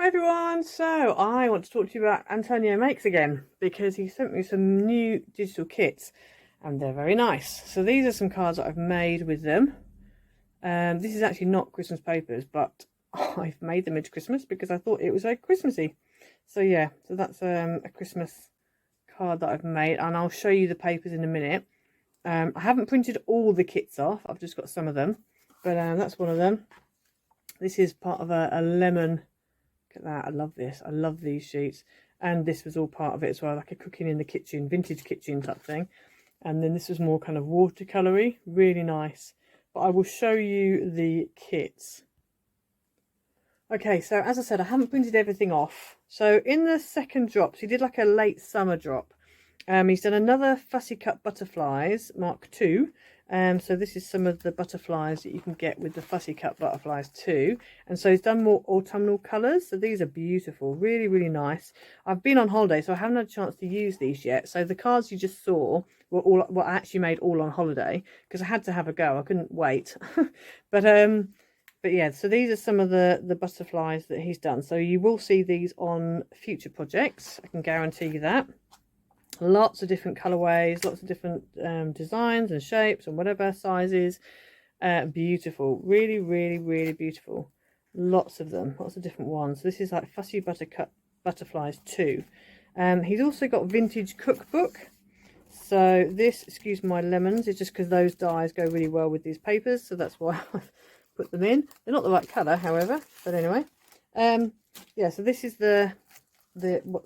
Hi everyone, so I want to talk to you about Antonio Makes again because he sent me some new digital kits and they're very nice. So these are some cards that I've made with them. This is actually not Christmas papers, but I've made them into Christmas because I thought it was very Christmassy. So yeah, so that's a Christmas card that I've made, and I'll show you the papers in a minute. I haven't printed all the kits off, I've just got some of them, but that's one of them. This is part of a lemon. Look at that, I love this. I love these sheets. And this was all part of it as well, like a cooking in the kitchen, vintage kitchen type thing. And then this was more kind of watercolory, really nice. But I will show you the kits. Okay, so as I said, I haven't printed everything off. So in the second drops, he did like a late summer drop. He's done another fussy cut butterflies, Mark II. So this is some of the butterflies that you can get with the fussy cut butterflies too. And so he's done more autumnal colours. So these are beautiful, really, really nice. I've been on holiday, so I haven't had a chance to use these yet. So the cards you just saw were I actually made all on holiday because I had to have a go. I couldn't wait. But yeah, so these are some of the butterflies that he's done. So you will see these on future projects. I can guarantee you that. Lots of different colorways, lots of different designs and shapes and whatever sizes. Beautiful, really, really, really beautiful. Lots of them, lots of different ones. So this is like fussy buttercut butterflies too. He's also got vintage cookbook. So this, excuse my lemons, is just because those dies go really well with these papers, so that's why I've put them in. They're not the right color, however, but anyway. Yeah, so this is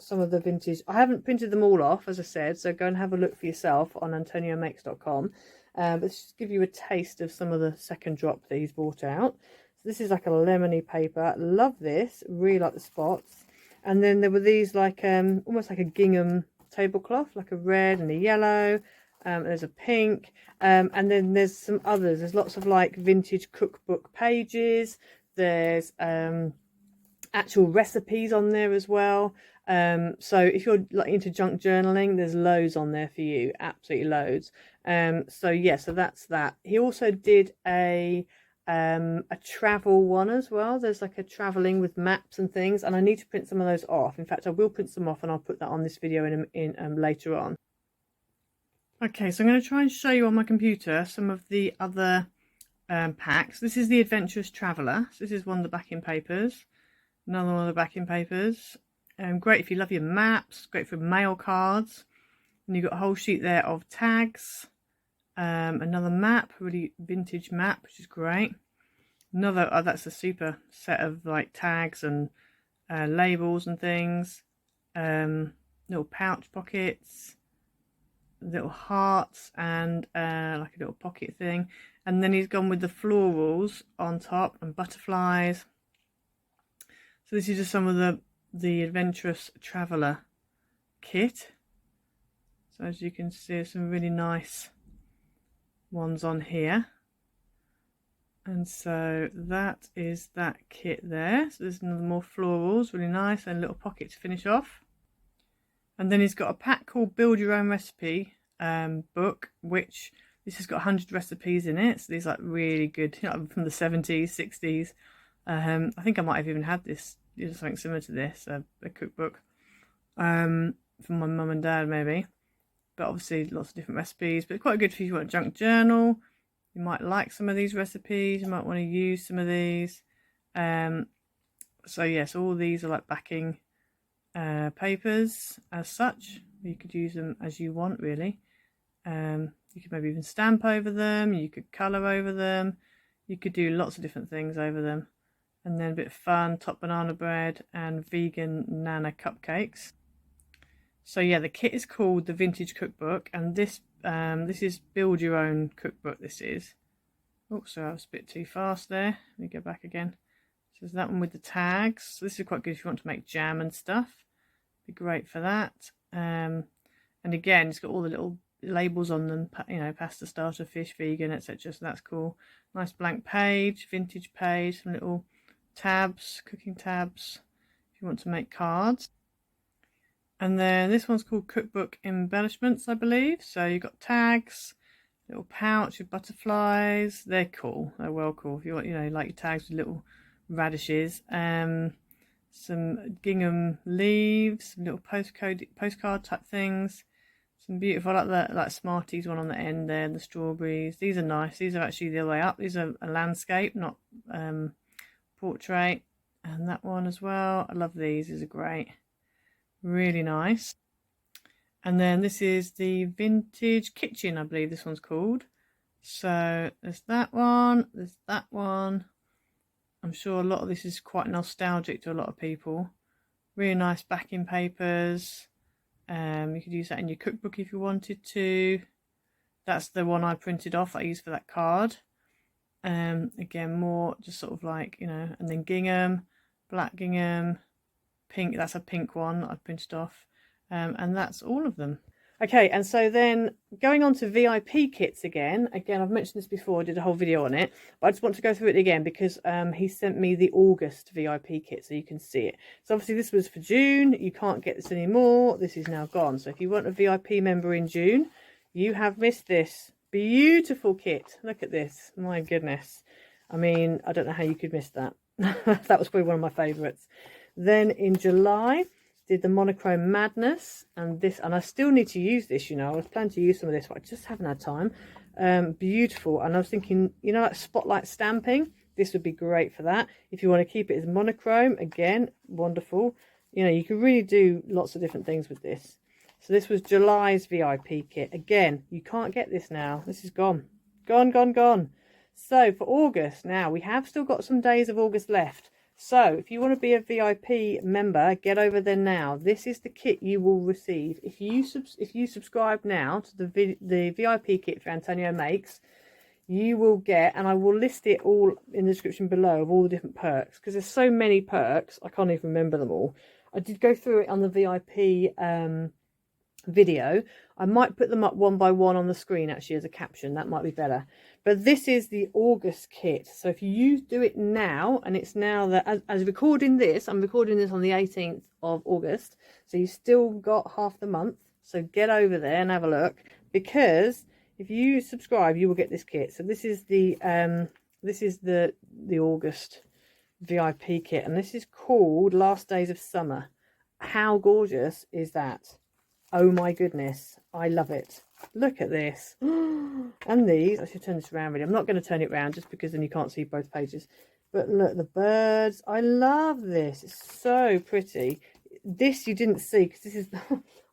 some of the vintage. I haven't printed them all off, as I said, so go and have a look for yourself on antoniomakes.com. But just give you a taste of some of the second drop that he's brought out. So this is like a lemony paper. Love this, really like the spots. And then there were these like almost like a gingham tablecloth, like a red and a yellow. There's a pink, and then there's some others. There's lots of like vintage cookbook pages. There's actual recipes on there as well. So if you're like into junk journaling, there's loads on there for you, absolutely loads. So yeah, so that's that. He also did a travel one as well. There's like a traveling with maps and things, and I need to print some of those off. In fact, I will print some off and I'll put that on this video in later on. Okay, so I'm going to try and show you on my computer some of the other packs. This is the Adventurous Traveller. So this is one of the backing papers. Another one of the backing papers. Great if you love your maps. Great for mail cards. And you've got a whole sheet there of tags. Another map, really vintage map, which is great. Another, oh, that's a super set of like tags and labels and things. Little pouch pockets, little hearts, and like a little pocket thing. And then he's gone with the florals on top and butterflies. So this is just some of the Adventurous Traveller kit. So as you can see, some really nice ones on here. And so that is that kit there. So there's another more florals, really nice, and a little pocket to finish off. And then he's got a pack called Build Your Own Recipe book, which this has got 100 recipes in it. So these are like really good, you know, from the 70s, 60s. I think I might have even had this, you know, something similar to this, a cookbook from my mum and dad maybe. But obviously lots of different recipes, but quite good if you want a junk journal. You might like some of these recipes, you might want to use some of these. So yes, all these are like backing papers as such. You could use them as you want really. You could maybe even stamp over them, you could colour over them, you could do lots of different things over them. And then a bit of fun, top banana bread and vegan nana cupcakes. So yeah, the kit is called the Vintage Cookbook, and this is Build Your Own Cookbook. This is. Oh, sorry, I was a bit too fast there. Let me go back again. So there's that one with the tags. So this is quite good if you want to make jam and stuff. Be great for that. And again, it's got all the little labels on them. You know, pasta starter, fish, vegan, etc. So that's cool. Nice blank page, vintage page, some little tabs, cooking tabs if you want to make cards. And then this one's called Cookbook Embellishments, I believe. So you've got tags, little pouch with butterflies. They're cool, they're well cool if you want, you know, like your tags with little radishes. some gingham leaves, little postcard type things. Some beautiful, like the Smarties one on the end there, the strawberries. These are nice. These are actually the other way up. These are a landscape, not portrait. And that one as well. I love these. These are great. Really nice. And then this is the vintage kitchen, I believe this one's called. So there's that one. There's that one. I'm sure a lot of this is quite nostalgic to a lot of people. Really nice backing papers. You could use that in your cookbook if you wanted to. That's the one I printed off I used for that card. Again, more just sort of like, you know, and then gingham, black gingham, pink. That's a pink one that I printed off. And that's all of them. Okay, and so then going on to VIP kits again. Again, I've mentioned this before, I did a whole video on it, but I just want to go through it again because he sent me the August VIP kit so you can see it. So obviously this was for June. You can't get this anymore. This is now gone. So if you want a VIP member in June, you have missed this beautiful kit. Look at this. My goodness. I mean, I don't know how you could miss that. That was probably one of my favourites. Then in July, did the monochrome madness, and this, and I still need to use this, you know. I was planning to use some of this, but I just haven't had time. Beautiful. And I was thinking, you know, like spotlight stamping, this would be great for that. If you want to keep it as monochrome, again, wonderful. You know, you could really do lots of different things with this. So this was July's VIP kit. Again, you can't get this now. This is gone. Gone. So for August, now we have still got some days of August left. So if you want to be a VIP member, get over there now. This is the kit you will receive if you subscribe now to the VIP kit for Antonio Makes. You will get, and I will list it all in the description below of all the different perks, because there's so many perks I can't even remember them all. I did go through it on the VIP video. I might put them up one by one on the screen actually as a caption. That might be better. But this is the August kit. So if you do it now, and it's now that as recording this, I'm recording this on the 18th of August. So you still got half the month. So get over there and have a look, because if you subscribe, you will get this kit. So this is the August VIP kit, and this is called Last Days of Summer. How gorgeous is that? Oh my goodness, I love it. Look at this. And these, I should turn this around really. I'm not going to turn it around just because then you can't see both pages. But look, the birds. I love this. It's so pretty. This you didn't see because this is...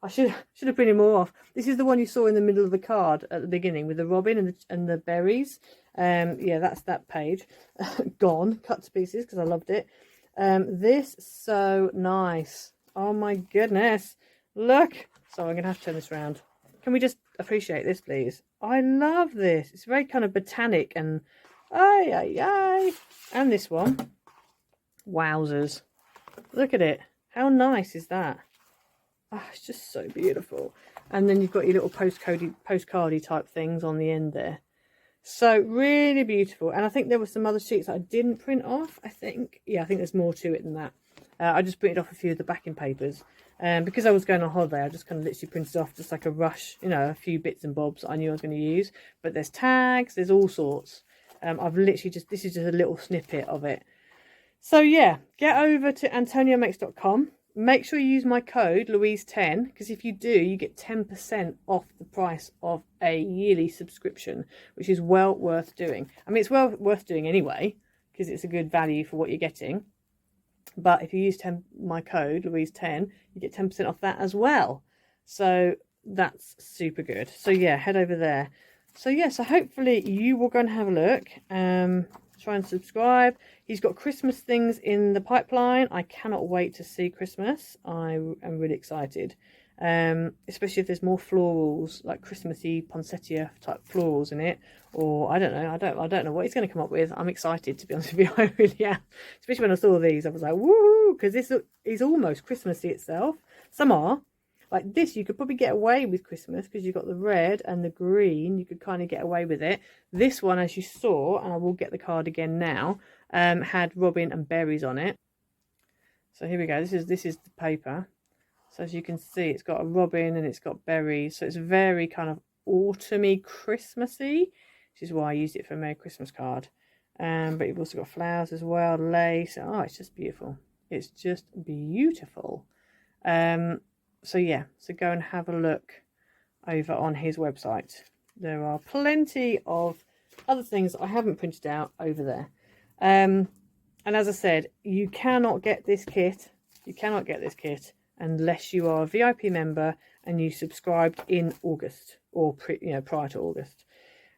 I should have printed more off. This is the one you saw in the middle of the card at the beginning with the robin and the berries. Yeah, that's that page. Gone, cut to pieces because I loved it. This, so nice. Oh my goodness. Look. So I'm going to have to turn this around. Can we just appreciate this, please? I love this. It's very kind of botanic and... And this one. Wowzers. Look at it. How nice is that? Oh, it's just so beautiful. And then you've got your little postcardy type things on the end there. So really beautiful. And I think there were some other sheets that I didn't print off, I think. Yeah, I think there's more to it than that. I just printed off a few of the backing papers. Because I was going on holiday, I just kind of literally printed off just like a rush, you know, a few bits and bobs that I knew I was going to use. But there's tags, there's all sorts. I've literally this is just a little snippet of it. So yeah, get over to antoniomakes.com. Make sure you use my code Louise10, because if you do, you get 10% off the price of a yearly subscription, which is well worth doing. I mean, it's well worth doing anyway, because it's a good value for what you're getting. But if you use my code Louise10, you get 10% off that as well. So that's super good. So yeah, head over there. So yeah, so hopefully you will go and have a look. Try and subscribe. He's got Christmas things in the pipeline. I cannot wait to see Christmas. I am really excited. Especially if there's more florals, like Christmassy poinsettia type florals in it, or I don't know. I don't know what he's going to come up with. I'm excited, to be honest with you. I really am. Especially when I saw these, I was like, woo! Because this is almost Christmassy itself. Some are. Like this, you could probably get away with Christmas because you've got the red and the green. You could kind of get away with it. This one, as you saw, and I will get the card again now, had robin and berries on it. So here we go. This is the paper. So as you can see, it's got a robin and it's got berries. So it's very kind of autumny, Christmassy, which is why I used it for a Merry Christmas card. But you've also got flowers as well, lace. Oh, it's just beautiful. It's just beautiful. So yeah, so go and have a look over on his website. There are plenty of other things that I haven't printed out over there. And as I said, you cannot get this kit. You cannot get this kit unless you are a VIP member and you subscribed in August or prior to August.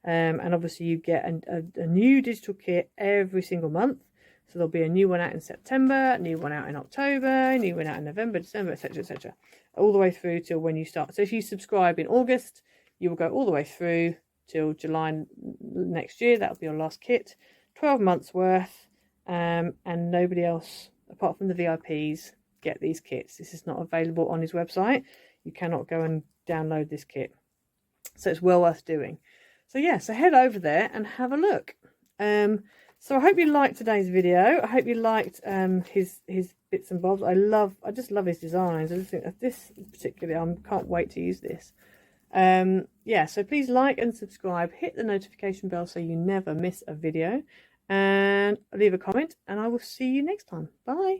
And obviously you get a new digital kit every single month. So there'll be a new one out in September, a new one out in October, a new one out in November, December, etc., etc., all the way through till when you start. So if you subscribe in August, you will go all the way through till July next year. That'll be your last kit. 12 months worth, and nobody else apart from the VIPs get these kits. This is not available on his website. You cannot go and download this kit. So it's well worth doing. So yeah, so head over there and have a look. So I hope you liked today's video. I hope you liked his bits and bobs. I just love his designs. I just think that this particularly, I can't wait to use this. Yeah, so please like and subscribe. Hit the notification bell so you never miss a video. And leave a comment, and I will see you next time. Bye.